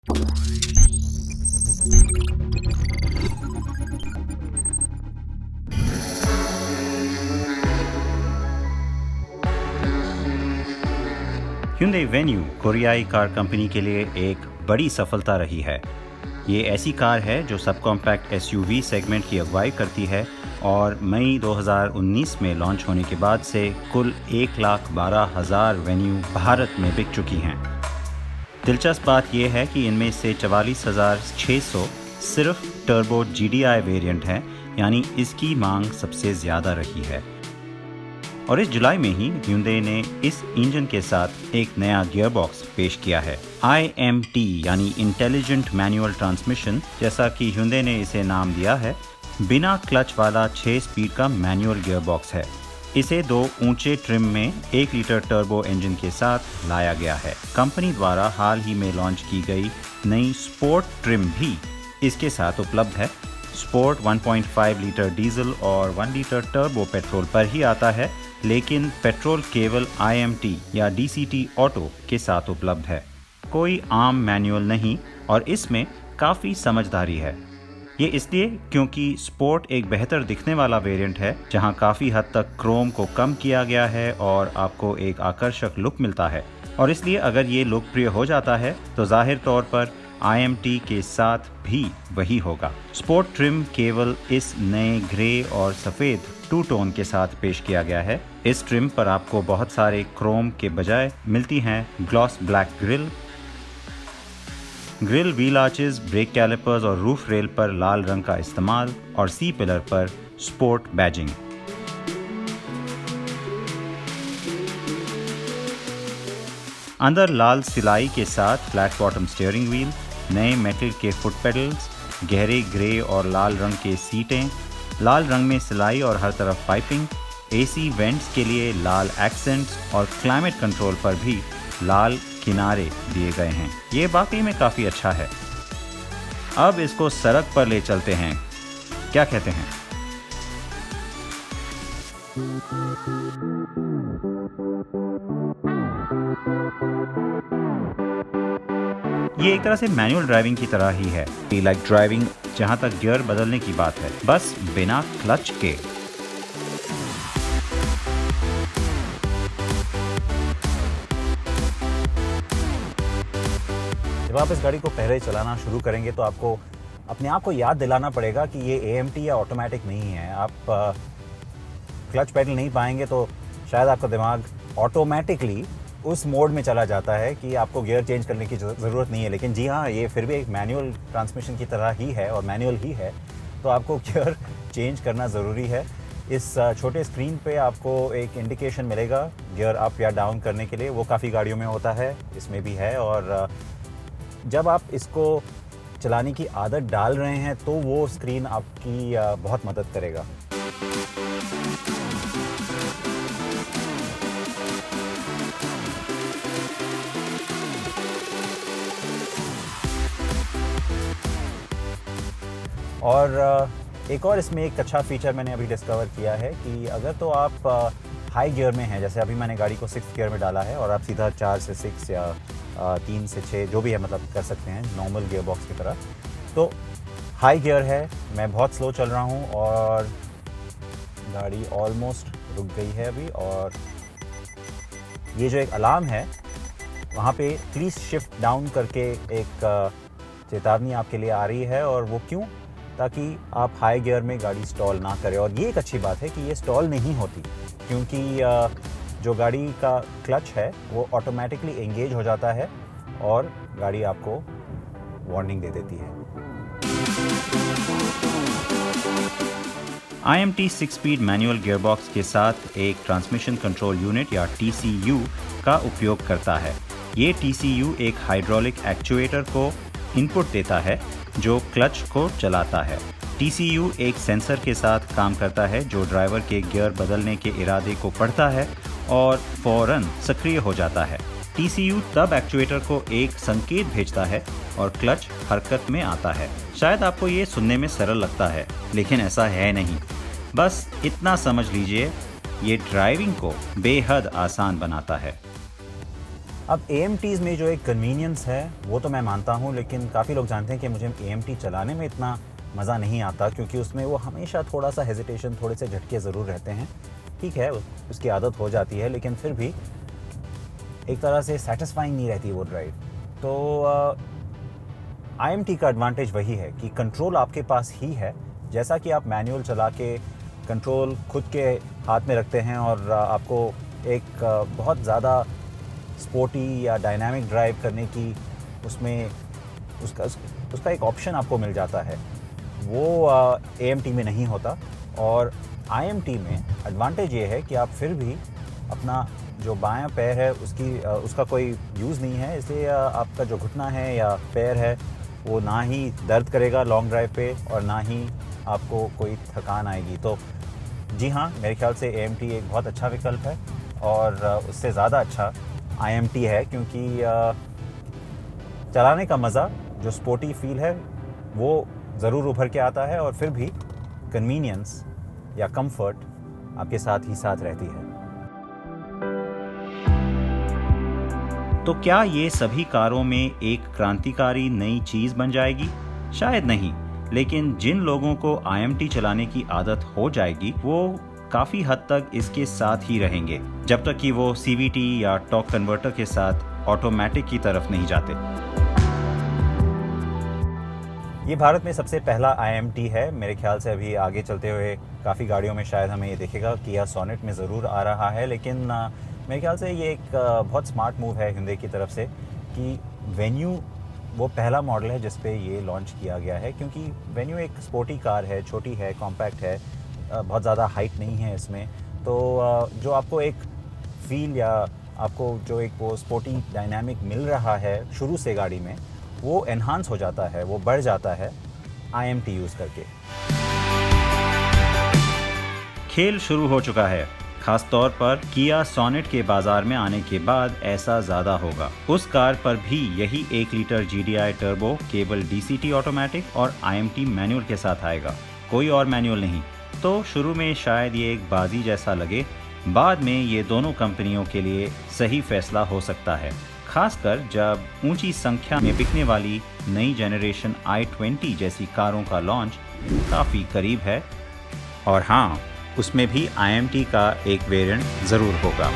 Hyundai Venue कोरियाई car company के लिए एक बड़ी सफलता रही है। ये ऐसी कार है जो सब कॉम्पैक्ट SUV सेगमेंट की अगुवाई करती है और मई 2019 में लॉन्च होने के बाद से कुल 1,12,000 वेन्यू भारत में बिक चुकी हैं। दिलचस्प बात यह है कि इनमें से 44,600 सिर्फ टर्बो GDI वेरिएंट है, यानी इसकी मांग सबसे ज़्यादा रही है। और इस जुलाई में ही Hyundai ने इस इंजन के साथ एक नया गियरबॉक्स पेश किया है। IMT यानी इंटेलिजेंट मैनुअल ट्रांसमिशन, जैसा कि Hyundai ने इसे नाम दिया है, बिना क्लच वाला 6 स्पीड का मैनुअल गियरबॉक्स है। इसे 2 ऊंचे ट्रिम में 1 लीटर टर्बो इंजन के साथ लाया गया है। कंपनी द्वारा हाल ही में लॉन्च की गई नई स्पोर्ट ट्रिम भी इसके साथ उपलब्ध है। स्पोर्ट 1.5 लीटर डीजल और 1 लीटर टर्बो पेट्रोल पर ही आता है, लेकिन पेट्रोल केवल IMT या DCT ऑटो के साथ उपलब्ध है। कोई आम मैनुअल नहीं और इसमें काफ़ी समझदारी है। ये इसलिए क्योंकि स्पोर्ट एक बेहतर दिखने वाला वेरिएंट है, जहां काफ़ी हद तक क्रोम को कम किया गया है और आपको एक आकर्षक लुक मिलता है। और इसलिए अगर ये लोकप्रिय हो जाता है तो जाहिर तौर पर IMT के साथ भी वही होगा। स्पोर्ट ट्रिम केवल इस नए ग्रे और सफ़ेद 2 टोन के साथ पेश किया गया है। इस ट्रिम पर आपको बहुत सारे क्रोम के बजाय मिलती हैं gloss black grill, wheel arches, brake calipers और रूफ रेल पर लाल रंग का इस्तेमाल और सी पिलर पर स्पोर्ट बैजिंग। अंदर लाल सिलाई के साथ फ्लैट बॉटम स्टीयरिंग व्हील, नए मेटल के फुट पेडल्स, गहरे ग्रे और लाल रंग के सीटें, लाल रंग में सिलाई और हर तरफ पाइपिंग, AC वेंट्स के लिए लाल एक्सेंट्स और क्लाइमेट कंट्रोल पर भी लाल किनारे दिए गए हैं। ये वाकई में काफ़ी अच्छा है। अब इसको सड़क पर ले चलते हैं, क्या कहते हैं? ये एक तरह से मैनुअल ड्राइविंग की तरह ही है, लाइक ड्राइविंग, जहां तक गियर बदलने की बात है, बस बिना क्लच के। जब आप इस गाड़ी को पहले चलाना शुरू करेंगे तो आपको अपने आप को याद दिलाना पड़ेगा कि ये AMT या ऑटोमेटिक नहीं है। आप क्लच पेडल नहीं पाएंगे तो शायद आपका दिमाग ऑटोमेटिकली उस मोड में चला जाता है कि आपको गियर चेंज करने की ज़रूरत नहीं है। लेकिन जी हाँ, ये फिर भी एक मैनुअल ट्रांसमिशन की तरह ही है और मैनुअल ही है, तो आपको गियर चेंज करना ज़रूरी है। इस छोटे स्क्रीन पे आपको एक इंडिकेशन मिलेगा गियर अप या डाउन करने के लिए। वो काफ़ी गाड़ियों में होता है, इसमें भी है। और जब आप इसको चलाने की आदत डाल रहे हैं तो वो स्क्रीन आपकी बहुत मदद करेगा। और एक और इसमें एक अच्छा फीचर मैंने अभी डिस्कवर किया है कि अगर तो आप हाई गियर में हैं, जैसे अभी मैंने गाड़ी को 6th गियर में डाला है और आप सीधा 4 से 6 या 3 से 6 जो भी है मतलब कर सकते हैं नॉर्मल गियर बॉक्स की तरह। तो हाई गियर है, मैं बहुत स्लो चल रहा हूँ और गाड़ी ऑलमोस्ट रुक गई है अभी। और ये जो एक अलार्म है वहाँ पे प्लीज़ शिफ्ट डाउन करके एक चेतावनी आपके लिए आ रही है। और वो क्यों? ताकि आप हाई गियर में गाड़ी स्टॉल ना करें। और ये एक अच्छी बात है कि ये स्टॉल नहीं होती, क्योंकि जो गाड़ी का क्लच है वो ऑटोमेटिकली एंगेज हो जाता है और गाड़ी आपको वार्निंग दे देती है। IMT 6 स्पीड मैनुअल गियरबॉक्स के साथ एक ट्रांसमिशन कंट्रोल यूनिट या TCU का उपयोग करता है। ये TCU एक हाइड्रोलिक एक्चुएटर को इनपुट देता है जो क्लच को चलाता है। TCU एक सेंसर के साथ काम करता है जो ड्राइवर के गियर बदलने के इरादे को पढ़ता है और फौरन सक्रिय हो जाता है। TCU तब एक्चुएटर को एक संकेत भेजता है और क्लच हरकत में आता है। शायद आपको ये सुनने में सरल लगता है, लेकिन ऐसा है नहीं। बस इतना समझ लीजिए, ये ड्राइविंग को बेहद आसान बनाता है। अब AMTs में जो एक कन्वीनियंस है वो तो मैं मानता हूँ, लेकिन काफ़ी लोग जानते हैं कि मुझे AMT चलाने में इतना मज़ा नहीं आता, क्योंकि उसमें वो हमेशा थोड़ा सा हेजिटेशन, थोड़े से झटके ज़रूर रहते हैं। ठीक है, उसकी आदत हो जाती है, लेकिन फिर भी एक तरह से सेटिस्फाइंग नहीं रहती वो ड्राइव। तो IMT का एडवांटेज वही है कि कंट्रोल आपके पास ही है। जैसा कि आप मैनुअल चला के कंट्रोल खुद के हाथ में रखते हैं और आपको एक बहुत ज़्यादा स्पोर्टी या डायनामिक ड्राइव करने की उसमें उसका एक ऑप्शन आपको मिल जाता है, वो AMT में नहीं होता। और IMT में एडवांटेज ये है कि आप फिर भी अपना जो बायां पैर है उसका कोई यूज़ नहीं है, इसलिए आपका जो घुटना है या पैर है वो ना ही दर्द करेगा लॉन्ग ड्राइव पे और ना ही आपको कोई थकान आएगी। तो जी हाँ, मेरे ख्याल से AMT एक बहुत अच्छा विकल्प है और उससे ज़्यादा अच्छा IMT है, क्योंकि चलाने का मज़ा, जो स्पोर्टी फील है वो ज़रूर उभर के आता है और फिर भी कन्वीनियंस या कंफर्ट आपके साथ ही साथ रहती है। तो क्या ये सभी कारों में एक क्रांतिकारी नई चीज बन जाएगी? शायद नहीं, लेकिन जिन लोगों को IMT चलाने की आदत हो जाएगी वो काफी हद तक इसके साथ ही रहेंगे, जब तक कि वो CVT या टॉर्क कन्वर्टर के साथ ऑटोमेटिक की तरफ नहीं जाते। ये भारत में सबसे पहला IMT है। मेरे ख्याल से अभी आगे चलते हुए काफ़ी गाड़ियों में शायद हमें ये दिखेगा, किया सोनेट में ज़रूर आ रहा है, लेकिन मेरे ख्याल से ये एक बहुत स्मार्ट मूव है hyundai की तरफ से कि वेन्यू वो पहला मॉडल है जिस पे ये लॉन्च किया गया है, क्योंकि वेन्यू एक स्पोर्टी कार है, छोटी है, कॉम्पैक्ट है, बहुत ज़्यादा हाइट नहीं है इसमें। तो जो आपको एक फील या आपको जो एक वो स्पोर्टी डायनामिक मिल रहा है शुरू से गाड़ी में, वो एनहांस हो जाता है, वो बढ़ जाता है IMT यूज़ करके। खेल शुरू हो चुका है, खास तौर पर किया सोनेट के बाजार में आने के बाद ऐसा ज्यादा होगा। उस कार पर भी यही 1 लीटर GDI टर्बो केवल DCT ऑटोमेटिक और IMT मैनुअल के साथ आएगा, कोई और मैनुअल नहीं। तो शुरू में शायद ये एक बाजी जैसा लगे, बाद में ये दोनों कंपनियों के लिए सही फैसला हो सकता है, खासकर जब ऊंची संख्या में बिकने वाली नई जनरेशन i20 जैसी कारों का लॉन्च काफ़ी करीब है। और हाँ, उसमें भी IMT का एक वेरिएंट ज़रूर होगा।